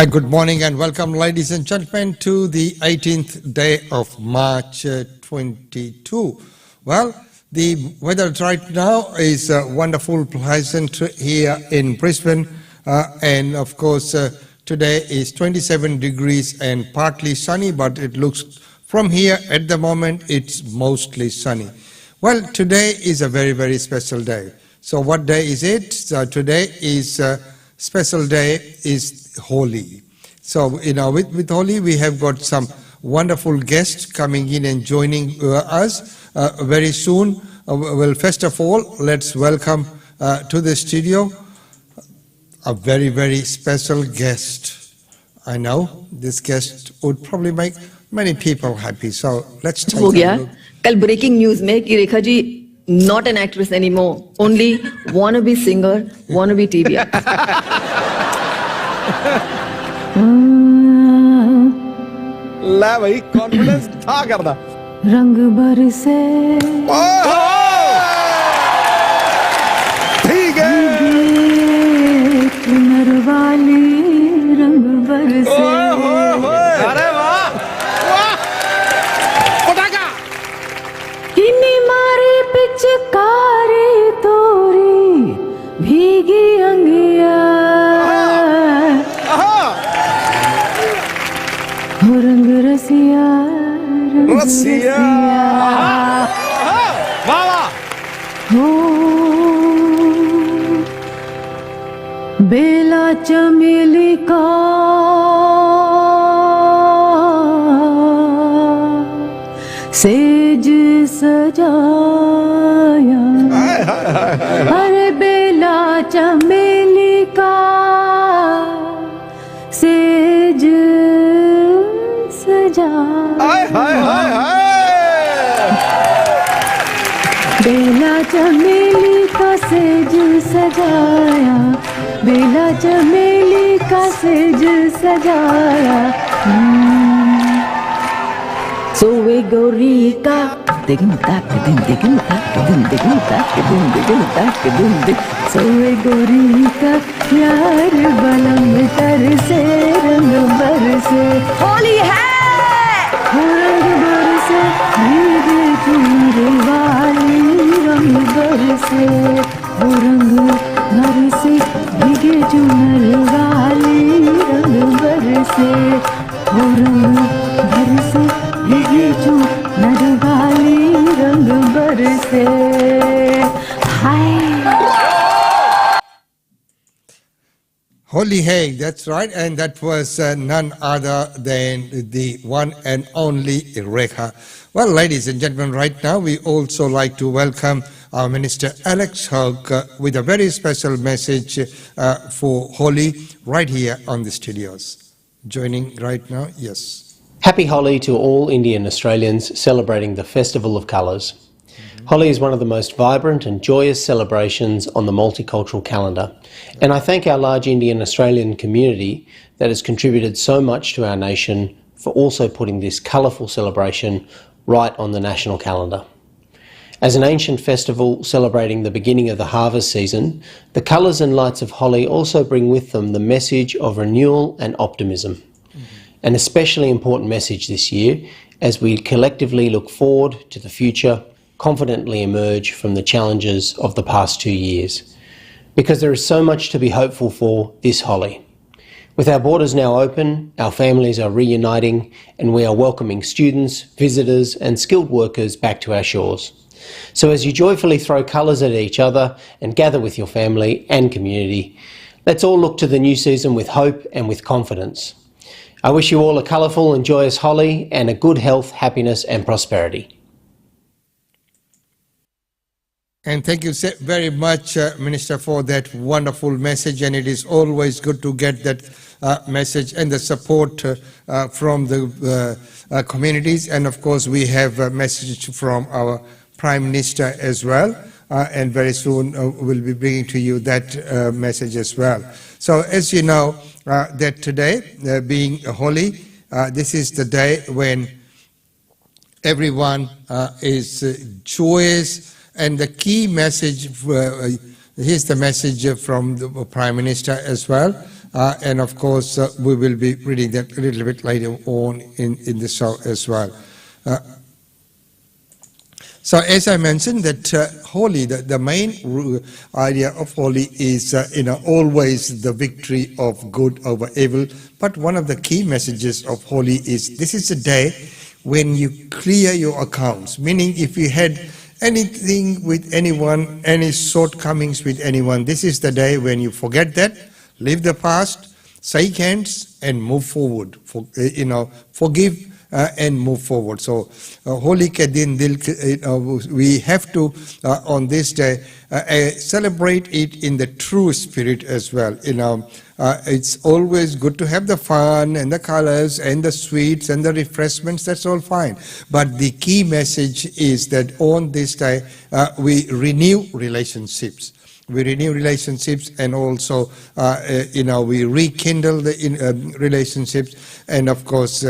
Good morning and welcome, ladies and gentlemen, to the 18th day of March 22. Well, the weather right now is wonderful, pleasant here in Brisbane, and of course today is 27 degrees and partly sunny, but it looks from here at the moment it's mostly sunny. Well, today is a very, very special day. So what day is it? Today is special day is Holi. So, with Holi, we have got some wonderful guests coming in and joining us very soon. Well, first of all, let's welcome to the studio a very, very special guest. I know this guest would probably make many people happy. So, let's take a look. Kal breaking news mein ki Rekha ji not an actress anymore, only wannabe singer, wannabe TV actress. ला भाई confidence था करना रंग बरसे ठीक है किन्नर वाली रंग बरसे अरे वाह पटाखा किन्नी मारी पिचकारी तोरी भीगी अंगिया रंग रसिया रसिया वाह हो बेला चमेली का सेज सजाया अरे बेला चमेली का सेज बेला चमेली का सेज सजाया बेला चमेली का सेज सजाया सोवे गौरी का दिगन ताक दिन दिगन ताक दिन दिगन ताक दिन दिगन ताक दिन सोवे गौरी का यार बलम तर से रंग बरसे होली है रंग बरसे भीगे चुनरी वाली रंग बरसे रंग बरसे भीगे चुनरी वाली रंग बरसे रंग बरसे भीगे चुनरी वाली रंग बरसे हाय Holi Hey, that's right, and that was none other than the one and only Rekha. Well, ladies and gentlemen, right now we also like to welcome our Minister Alex Hogg with a very special message for Holi right here on the studios. Joining right now, yes. Happy Holi to all Indian Australians celebrating the Festival of Colours. Holi is one of the most vibrant and joyous celebrations on the multicultural calendar, and I thank our large Indian Australian community that has contributed so much to our nation for also putting this colourful celebration right on the national calendar. As an ancient festival celebrating the beginning of the harvest season, the colours and lights of Holi also bring with them the message of renewal and optimism. An especially important message this year as we collectively look forward to the future, confidently emerge from the challenges of the past 2 years. Because there is so much to be hopeful for this Holi. With our borders now open, our families are reuniting and we are welcoming students, visitors and skilled workers back to our shores. So as you joyfully throw colours at each other and gather with your family and community, let's all look to the new season with hope and with confidence. I wish you all a colourful and joyous Holi and a good health, happiness and prosperity. And thank you very much, Minister, for that wonderful message. And it is always good to get that message and the support from the communities. And of course, we have a message from our Prime Minister as well. And very soon we'll be bringing to you that message as well. So as you know, that today, being Holi, this is the day when everyone is joyous. And the key message, here's the message from the Prime Minister as well, And of course, we will be reading that a little bit later on in the show as well. So as I mentioned, that Holi, the main idea of Holi is, always the victory of good over evil. But one of the key messages of Holi is this is a day when you clear your accounts, meaning if you had anything with anyone, any shortcomings with anyone, this is the day when you forget that, leave the past, shake hands, and move forward. Forgive and move forward. So, Holi ke din dil, we have to on this day celebrate it in the true spirit as well. It's always good to have the fun and the colors and the sweets and the refreshments. That's all fine. But the key message is that on this day we renew relationships. We renew relationships, and also, we rekindle the relationships, and of course,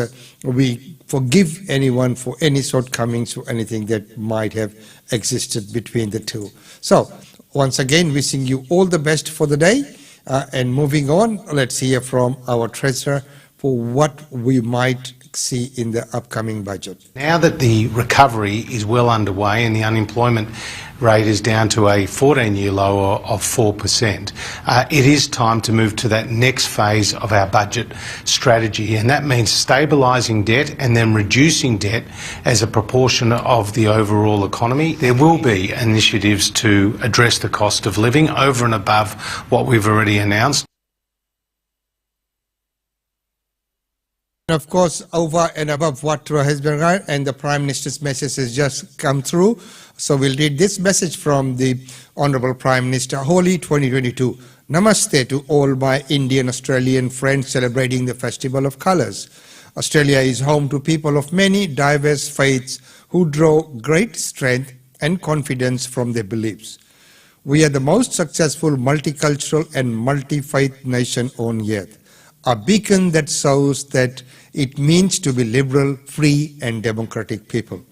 we forgive anyone for any shortcomings or anything that might have existed between the two. So, once again, wishing you all the best for the day, and moving on, let's hear from our treasurer for what we might see in the upcoming budget. Now that the recovery is well underway and the unemployment rate is down to a 14-year low of 4%, it is time to move to that next phase of our budget strategy, and that means stabilising debt and then reducing debt as a proportion of the overall economy. There will be initiatives to address the cost of living over and above what we've already announced. Of course, over and above what has been right, and the Prime Minister's message has just come through. So we'll read this message from the Honourable Prime Minister. Holi 2022. Namaste to all my Indian Australian friends celebrating the Festival of Colours. Australia is home to people of many diverse faiths who draw great strength and confidence from their beliefs. We are the most successful multicultural and multi-faith nation on earth. A beacon that shows that it means to be liberal, free and democratic people.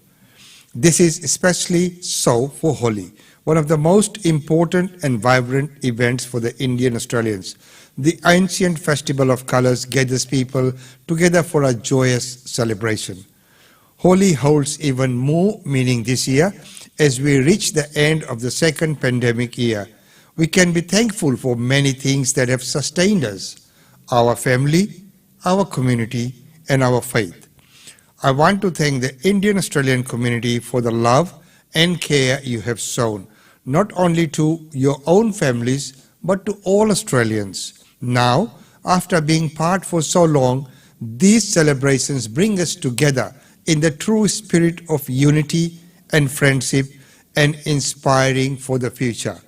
This is especially so for Holi, one of the most important and vibrant events for the Indian Australians. The ancient festival of colours gathers people together for a joyous celebration. Holi holds even more meaning this year as we reach the end of the second pandemic year. We can be thankful for many things that have sustained us. Our family, our community, and our faith. I want to thank the Indian Australian community for the love and care you have shown, not only to your own families, but to all Australians. Now, after being apart for so long, these celebrations bring us together in the true spirit of unity and friendship and inspiring for the future.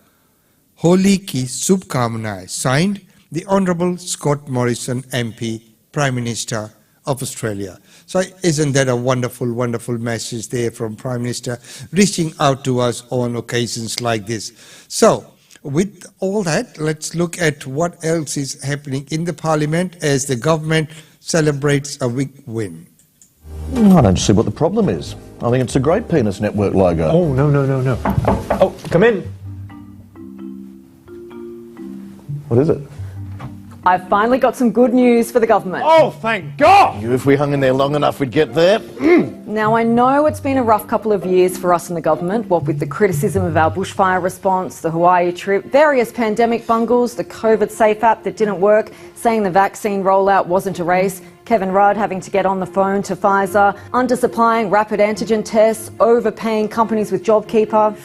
Holi ki Shubhkamnaएं. Signed, the Honourable Scott Morrison MP, Prime Minister of Australia. So isn't that a wonderful, wonderful message there from Prime Minister reaching out to us on occasions like this. So with all that, let's look at what else is happening in the Parliament as the government celebrates a big win. I don't see what the problem is. I think it's a great penis network logo. Oh, no. Oh, come in. What is it? I've finally got some good news for the government. Oh, thank God! If we hung in there long enough, we'd get there. Now, I know it's been a rough couple of years for us in the government, what with the criticism of our bushfire response, the Hawaii trip, various pandemic bungles, the COVID Safe app that didn't work, saying the vaccine rollout wasn't a race, Kevin Rudd having to get on the phone to Pfizer, undersupplying rapid antigen tests, overpaying companies with JobKeeper,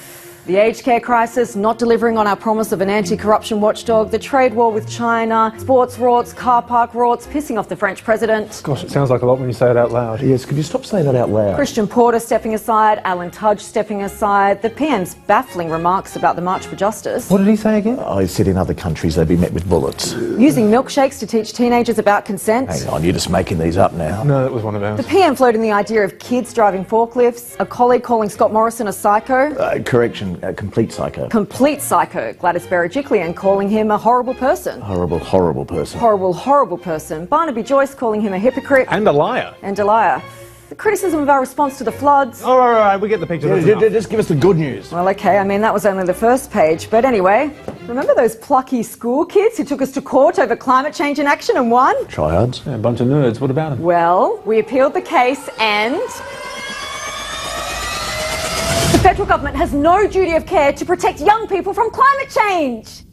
the aged care crisis, not delivering on our promise of an anti-corruption watchdog, the trade war with China, sports rorts, car park rorts, pissing off the French president. Gosh, it sounds like a lot when you say it out loud. Yes, could you stop saying that out loud? Christian Porter stepping aside, Alan Tudge stepping aside, the PM's baffling remarks about the March for Justice. What did he say again? I said in other countries they'd be met with bullets. Using milkshakes to teach teenagers about consent. Hang on, you're just making these up now. No, that was one of ours. The PM floating the idea of kids driving forklifts, a colleague calling Scott Morrison a psycho. Correction, complete psycho. Complete psycho, Gladys Berejiklian calling him a horrible person. Horrible, horrible person. Horrible, horrible person. Barnaby Joyce calling him a hypocrite. And a liar. And a liar. the criticism of our response to the floods. All right, we get the picture. That's enough. Just give us the good news. Well, okay, I mean, that was only the first page. But anyway, remember those plucky school kids who took us to court over climate change in action and won? Tryhards. Yeah, a bunch of nerds. What about them? Well, we appealed the case and the federal government has no duty of care to protect young people from climate change.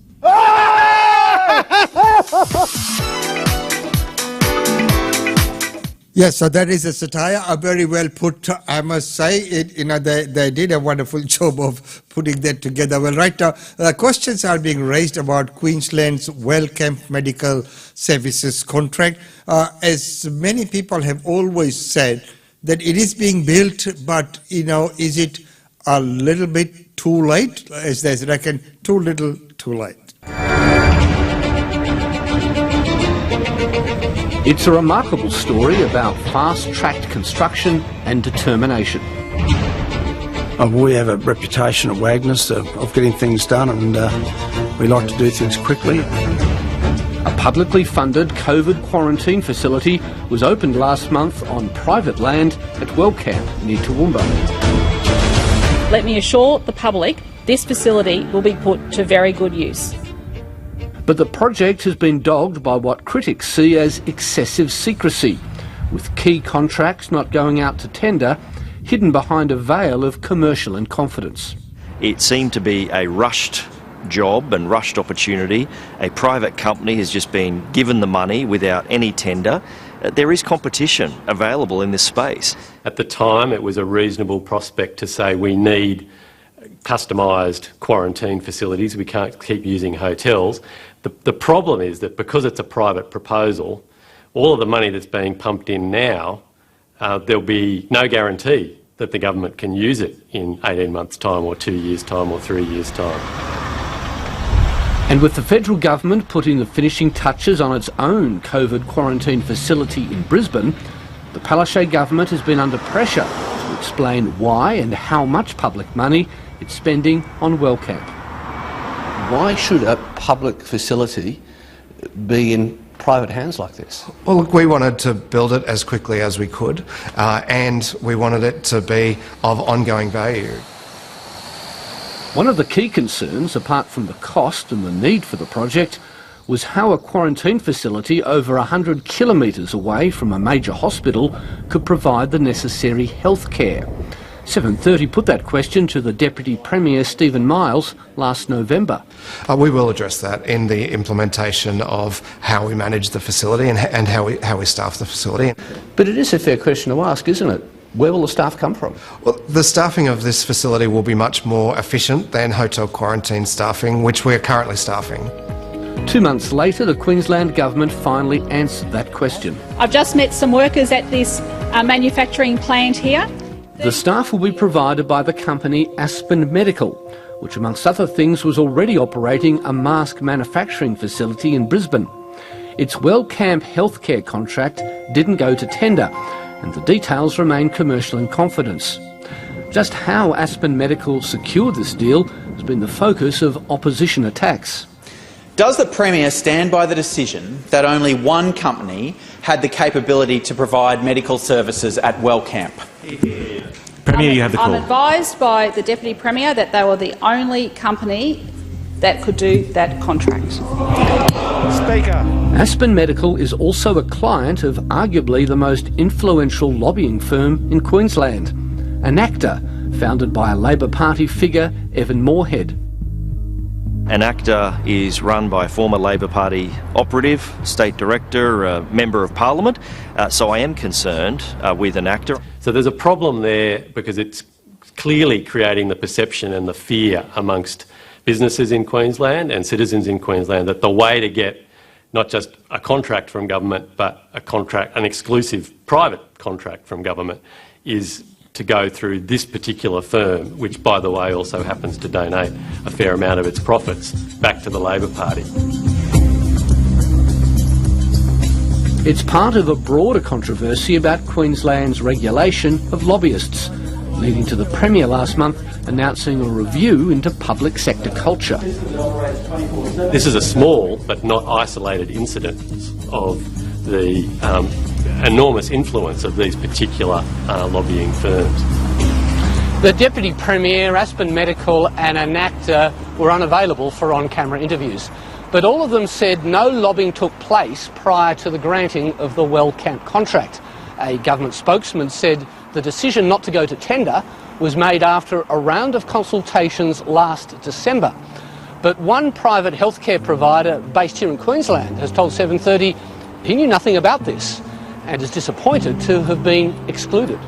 Yes, so that is a satire, very well put, I must say. They did a wonderful job of putting that together. Well, right now, questions are being raised about Queensland's Wellcamp Medical Services contract. As many people have always said, that it is being built, but, is it a little bit too late? As they reckon, too little, too late. It's a remarkable story about fast-tracked construction and determination. We have a reputation at Wagners of getting things done, and we like to do things quickly. A publicly funded COVID quarantine facility was opened last month on private land at Wellcamp near Toowoomba. Let me assure the public this facility will be put to very good use. But the project has been dogged by what critics see as excessive secrecy, with key contracts not going out to tender, hidden behind a veil of commercial and confidence. It seemed to be a rushed job and rushed opportunity. A private company has just been given the money without any tender. There is competition available in this space. At the time, it was a reasonable prospect to say we need customised quarantine facilities. We can't keep using hotels. The problem is that because it's a private proposal, all of the money that's being pumped in now, there'll be no guarantee that the government can use it in 18 months' time or 2 years' time or 3 years' time. And with the federal government putting the finishing touches on its own COVID quarantine facility in Brisbane, the Palaszczuk government has been under pressure to explain why and how much public money it's spending on Wellcamp. Why should a public facility be in private hands like this? Well, look, we wanted to build it as quickly as we could, and we wanted it to be of ongoing value. One of the key concerns, apart from the cost and the need for the project, was how a quarantine facility over 100 kilometres away from a major hospital could provide the necessary health care. 7:30 put that question to the Deputy Premier Stephen Miles last November. We will address that in the implementation of how we manage the facility and how we staff the facility. But it is a fair question to ask, isn't it? Where will the staff come from? Well, the staffing of this facility will be much more efficient than hotel quarantine staffing, which we're currently staffing. 2 months later, the Queensland Government finally answered that question. I've just met some workers at this manufacturing plant here. The staff will be provided by the company Aspen Medical, which amongst other things was already operating a mask manufacturing facility in Brisbane. Its Wellcamp healthcare contract didn't go to tender, and the details remain commercial in confidence. Just how Aspen Medical secured this deal has been the focus of opposition attacks. Does the Premier stand by the decision that only one company had the capability to provide medical services at Wellcamp? Premier, you have the call. I'm advised by the Deputy Premier that they were the only company that could do that contract. Speaker. Aspen Medical is also a client of arguably the most influential lobbying firm in Queensland, Enacta, founded by a Labor Party figure, Evan Moorhead. Enacta is run by a former Labor Party operative, state director, member of Parliament, so I am concerned with Enacta. So there's a problem there because it's clearly creating the perception and the fear amongst businesses in Queensland and citizens in Queensland that the way to get not just a contract from government but an exclusive private contract from government is to go through this particular firm, which, by the way, also happens to donate a fair amount of its profits back to the Labor Party. It's part of a broader controversy about Queensland's regulation of lobbyists, leading to the Premier last month announcing a review into public sector culture. This is a small but not isolated incident of the enormous influence of these particular lobbying firms. The Deputy Premier, Aspen Medical and an actor were unavailable for on-camera interviews. But all of them said no lobbying took place prior to the granting of the Wellcamp contract. A government spokesman said the decision not to go to tender was made after a round of consultations last December. But one private healthcare provider based here in Queensland has told 7:30 he knew nothing about this and is disappointed to have been excluded.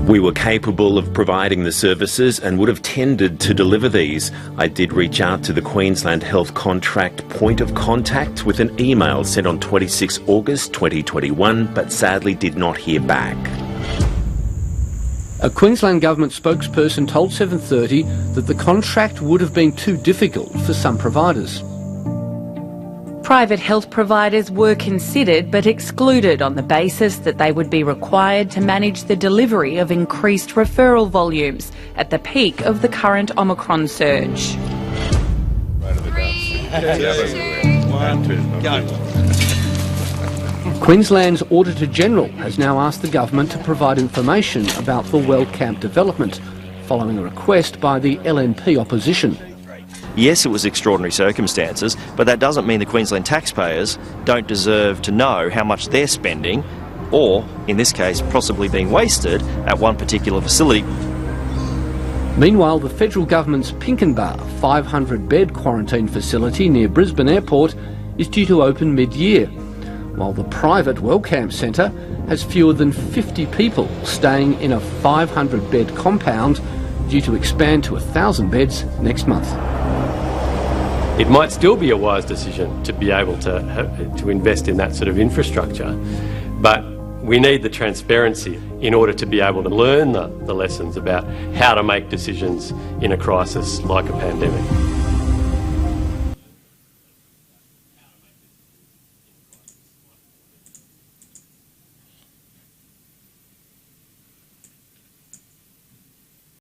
We were capable of providing the services and would have tended to deliver these. I did reach out to the Queensland Health Contract point of contact with an email sent on 26 August 2021, but sadly did not hear back. A Queensland Government spokesperson told 7:30 that the contract would have been too difficult for some providers. Private health providers were considered but excluded on the basis that they would be required to manage the delivery of increased referral volumes at the peak of the current Omicron surge. Queensland's Auditor-General has now asked the government to provide information about the Wellcamp development, following a request by the LNP opposition. Yes, it was extraordinary circumstances, but that doesn't mean the Queensland taxpayers don't deserve to know how much they're spending, or, in this case, possibly being wasted at one particular facility. Meanwhile, the federal government's Pinkenbar 500-bed quarantine facility near Brisbane Airport is due to open mid-year, while the private Wellcamp Centre has fewer than 50 people staying in a 500-bed compound due to expand to 1,000 beds next month. It might still be a wise decision to be able to invest in that sort of infrastructure, but we need the transparency in order to be able to learn the lessons about how to make decisions in a crisis like a pandemic.